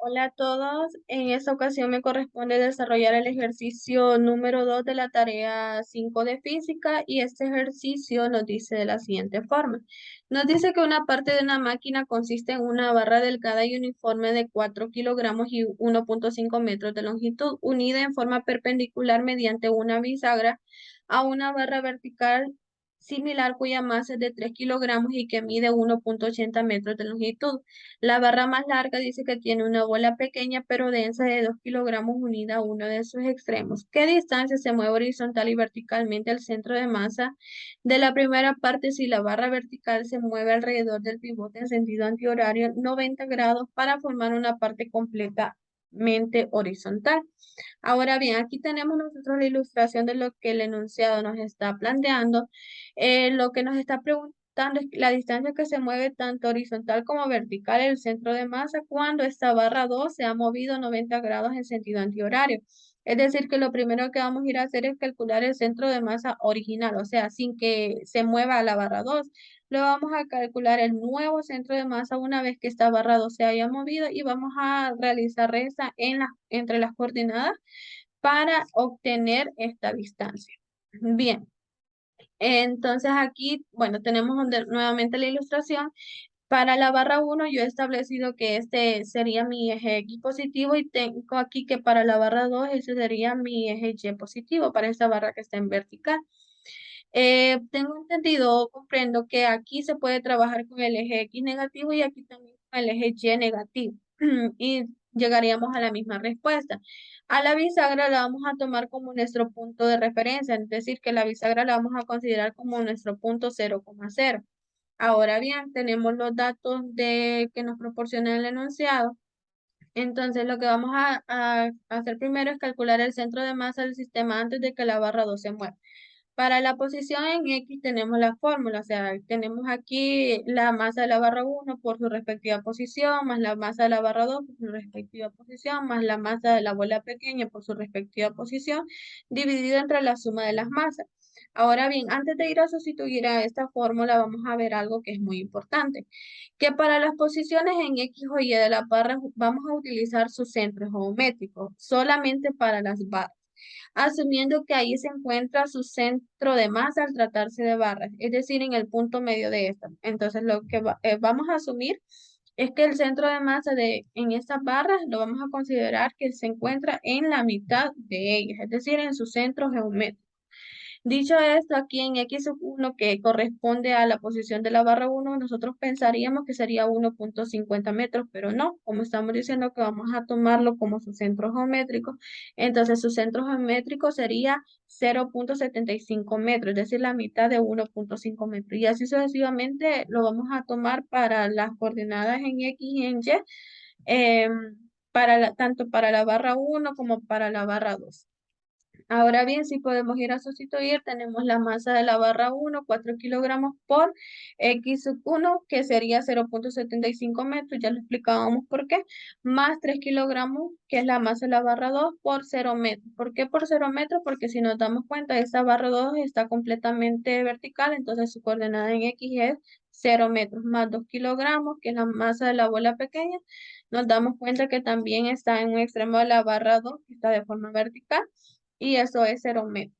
Hola a todos. En esta ocasión me corresponde desarrollar el ejercicio número 2 de la tarea 5 de física y este ejercicio nos dice de la siguiente forma. Nos dice que una parte de una máquina consiste en una barra delgada y uniforme de 4 kilogramos y 1,5 metros de longitud, unida en forma perpendicular mediante una bisagra a una barra vertical similar cuya masa es de 3 kilogramos y que mide 1,80 metros de longitud. La barra más larga dice que tiene una bola pequeña pero densa de 2 kilogramos unida a uno de sus extremos. ¿Qué distancia se mueve horizontal y verticalmente al centro de masa de la primera parte si la barra vertical se mueve alrededor del pivote en sentido antihorario 90 grados para formar una parte completamente horizontal? Ahora bien, aquí tenemos nosotros la ilustración de lo que el enunciado nos está planteando. Lo que nos está preguntando es la distancia que se mueve tanto horizontal como vertical en el centro de masa cuando esta barra 2 se ha movido 90 grados en sentido antihorario. Es decir, que lo primero que vamos a ir a hacer es calcular el centro de masa original, o sea, sin que se mueva la barra 2. Luego vamos a calcular el nuevo centro de masa una vez que esta barra 2 se haya movido y vamos a realizar resta entre las coordenadas para obtener esta distancia. Bien, entonces aquí, bueno, tenemos nuevamente la ilustración. Para la barra 1 yo he establecido que este sería mi eje X positivo y tengo aquí que para la barra 2 ese sería mi eje Y positivo para esta barra que está en vertical. Tengo entendido, comprendo que aquí se puede trabajar con el eje X negativo y aquí también con el eje Y negativo. Y llegaríamos a la misma respuesta. A la bisagra la vamos a tomar como nuestro punto de referencia, es decir, que la bisagra la vamos a considerar como nuestro punto 0,0. Ahora bien, tenemos los datos que nos proporciona el enunciado. Entonces, lo que vamos a hacer primero es calcular el centro de masa del sistema antes de que la barra 2 se mueva. Para la posición en X tenemos la fórmula, o sea, tenemos aquí la masa de la barra 1 por su respectiva posición, más la masa de la barra 2 por su respectiva posición, más la masa de la bola pequeña por su respectiva posición, dividido entre la suma de las masas. Ahora bien, antes de ir a sustituir a esta fórmula, vamos a ver algo que es muy importante, que para las posiciones en X o Y de la barra vamos a utilizar su centro geométrico, solamente para las barras, asumiendo que ahí se encuentra su centro de masa al tratarse de barras, es decir, en el punto medio de esta. Entonces, lo que vamos a asumir es que el centro de masa en estas barras lo vamos a considerar que se encuentra en la mitad de ellas, es decir, en su centro geométrico. Dicho esto, aquí en X1, que corresponde a la posición de la barra 1, nosotros pensaríamos que sería 1,50 metros, pero no, como estamos diciendo que vamos a tomarlo como su centro geométrico, entonces su centro geométrico sería 0,75 metros, es decir, la mitad de 1,5 metros. Y así sucesivamente lo vamos a tomar para las coordenadas en X y en Y, tanto para la barra 1 como para la barra 2. Ahora bien, si podemos ir a sustituir, tenemos la masa de la barra 1, 4 kilogramos por X sub 1, que sería 0,75 metros, ya lo explicábamos por qué, más 3 kilogramos, que es la masa de la barra 2, por 0 metros. ¿Por qué por 0 metros? Porque si nos damos cuenta, esta barra 2 está completamente vertical, entonces su coordenada en X es 0 metros, más 2 kilogramos, que es la masa de la bola pequeña. Nos damos cuenta que también está en un extremo de la barra 2, que está de forma vertical y eso es 0 metros.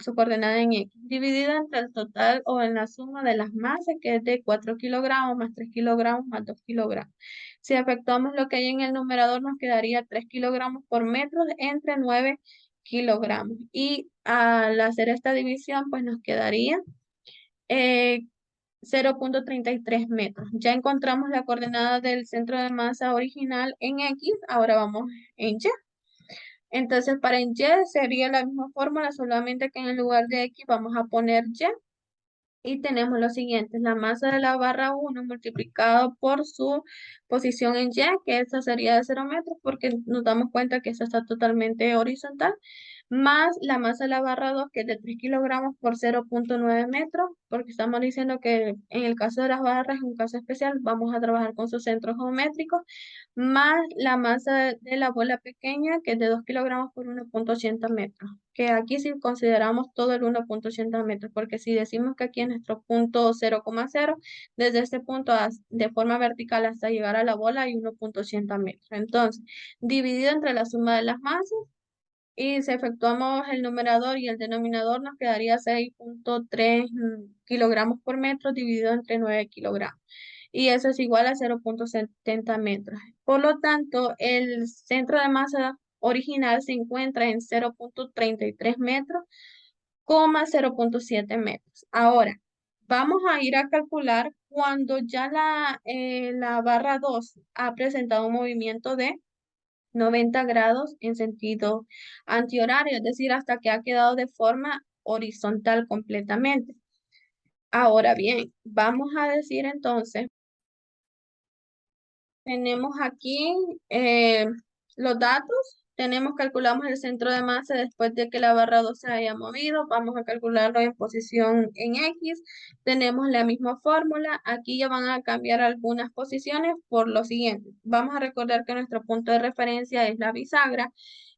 Su coordenada en X, dividida entre el total o en la suma de las masas, que es de 4 kilogramos más 3 kilogramos más 2 kilogramos. Si efectuamos lo que hay en el numerador, nos quedaría 3 kilogramos por metro entre 9 kilogramos. Y al hacer esta división, pues nos quedaría eh, 0,33 metros. Ya encontramos la coordenada del centro de masa original en X, ahora vamos en Y. Entonces, para en Y sería la misma fórmula, solamente que en el lugar de X vamos a poner Y. Y tenemos lo siguiente, la masa de la barra 1 multiplicado por su posición en Y, que esta sería de 0 metros, porque nos damos cuenta que esta está totalmente horizontal, más la masa de la barra 2, que es de 3 kilogramos por 0,9 metros, porque estamos diciendo que en el caso de las barras es un caso especial, vamos a trabajar con sus centros geométricos, más la masa de la bola pequeña, que es de 2 kilogramos por 1,80 metros, que aquí sí consideramos todo el 1,80 metros, porque si decimos que aquí es nuestro punto 0,0, desde este punto de forma vertical hasta llegar a la bola hay 1,80 metros. Entonces, dividido entre la suma de las masas, y si efectuamos el numerador y el denominador, nos quedaría 6,3 kilogramos por metro dividido entre 9 kilogramos. Y eso es igual a 0,70 metros. Por lo tanto, el centro de masa original se encuentra en 0,33 metros, 0,7 metros. Ahora, vamos a ir a calcular cuando ya la barra 2 ha presentado un movimiento de 90 grados en sentido antihorario, es decir, hasta que ha quedado de forma horizontal completamente. Ahora bien, vamos a decir entonces, tenemos aquí los datos. Calculamos el centro de masa después de que la barra 2 se haya movido. Vamos a calcularlo en posición en X. Tenemos la misma fórmula. Aquí ya van a cambiar algunas posiciones por lo siguiente. Vamos a recordar que nuestro punto de referencia es la bisagra.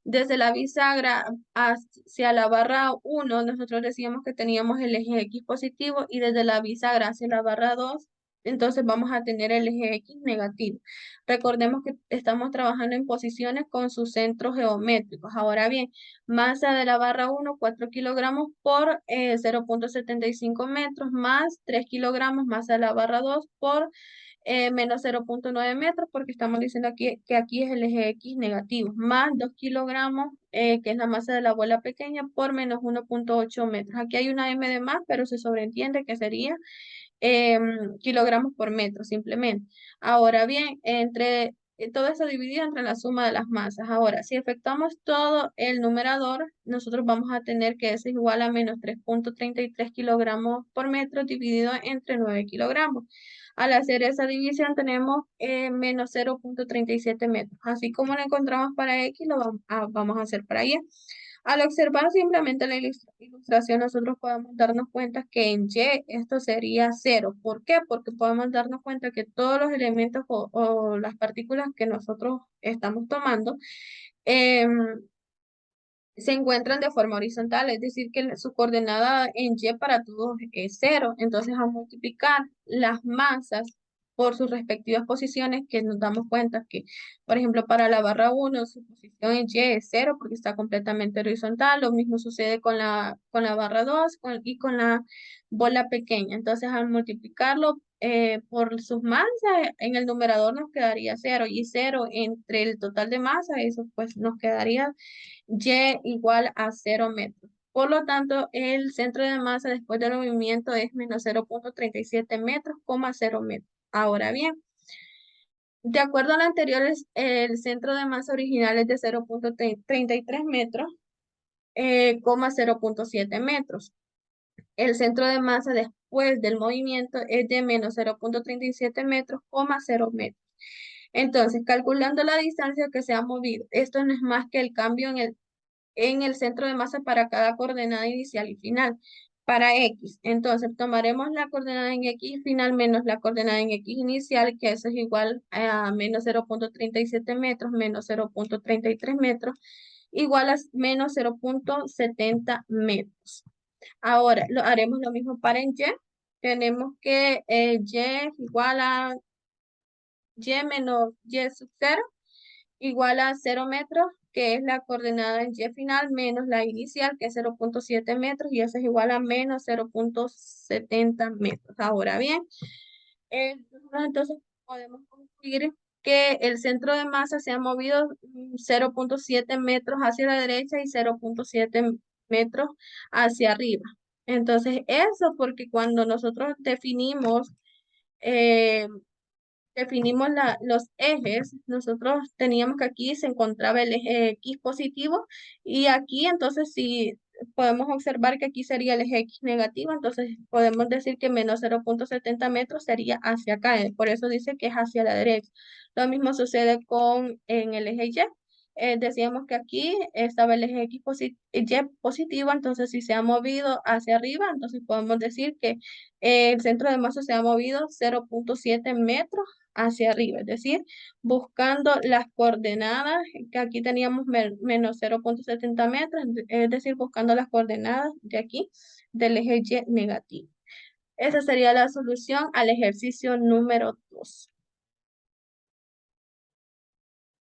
Desde la bisagra hacia la barra 1, nosotros decíamos que teníamos el eje X positivo, y desde la bisagra hacia la barra 2, entonces vamos a tener el eje X negativo. Recordemos que estamos trabajando en posiciones con sus centros geométricos. Ahora bien, masa de la barra 1, 4 kilogramos por 0,75 metros, más 3 kilogramos, masa de la barra 2 por menos 0,9 metros, porque estamos diciendo aquí que aquí es el eje X negativo, más 2 kilogramos, que es la masa de la bola pequeña, por menos 1,8 metros. Aquí hay una M de más, pero se sobreentiende que sería kilogramos por metro, simplemente. Ahora bien, todo eso dividido entre la suma de las masas. Ahora, si efectuamos todo el numerador, nosotros vamos a tener que eso es igual a menos 3,33 kilogramos por metro dividido entre 9 kilogramos. Al hacer esa división tenemos menos 0,37 metros. Así como lo encontramos para X, lo vamos a hacer para Y. Al observar simplemente la ilustración, nosotros podemos darnos cuenta que en Y esto sería cero. ¿Por qué? Porque podemos darnos cuenta que todos los elementos o las partículas que nosotros estamos tomando em, se encuentran de forma horizontal, es decir, que su coordenada en Y para todos es cero. Entonces, al multiplicar las masas por sus respectivas posiciones, que nos damos cuenta que, por ejemplo, para la barra 1, su posición en Y es cero porque está completamente horizontal. Lo mismo sucede con la barra 2 y con la bola pequeña. Entonces, al multiplicarlo por sus masas, en el numerador nos quedaría cero, y cero entre el total de masa, eso pues nos quedaría Y igual a 0 metros. Por lo tanto, el centro de masa después del movimiento es menos 0,37 metros, 0 metros. Ahora bien, de acuerdo a lo anterior, el centro de masa original es de 0,33 metros, 0,7 metros. El centro de masa después del movimiento es de menos 0,37 metros, 0 metros. Entonces, calculando la distancia que se ha movido, esto no es más que el cambio en el centro de masa para cada coordenada inicial y final. Para X, entonces tomaremos la coordenada en X final menos la coordenada en X inicial, que eso es igual a menos 0,37 metros menos 0,33 metros, igual a menos 0,70 metros. Ahora haremos lo mismo para en Y. Tenemos que Y es igual a Y menos Y sub 0 igual a 0 metros, que es la coordenada en Y final, menos la inicial, que es 0,7 metros, y eso es igual a menos 0,70 metros. Ahora bien, nosotros entonces podemos concluir que el centro de masa se ha movido 0,7 metros hacia la derecha y 0,7 metros hacia arriba. Entonces, eso porque cuando nosotros eh, los ejes, nosotros teníamos que aquí se encontraba el eje X positivo, y aquí entonces si podemos observar que aquí sería el eje X negativo, entonces podemos decir que menos 0,70 metros sería hacia acá, por eso dice que es hacia la derecha. Lo mismo sucede en el eje Y. decíamos que aquí estaba el eje Y positivo, entonces si se ha movido hacia arriba, entonces podemos decir que el centro de masa se ha movido 0,7 metros hacia arriba, es decir, buscando las coordenadas, que aquí teníamos menos 0,70 metros, es decir, buscando las coordenadas de aquí del eje Y negativo. Esa sería la solución al ejercicio número 2.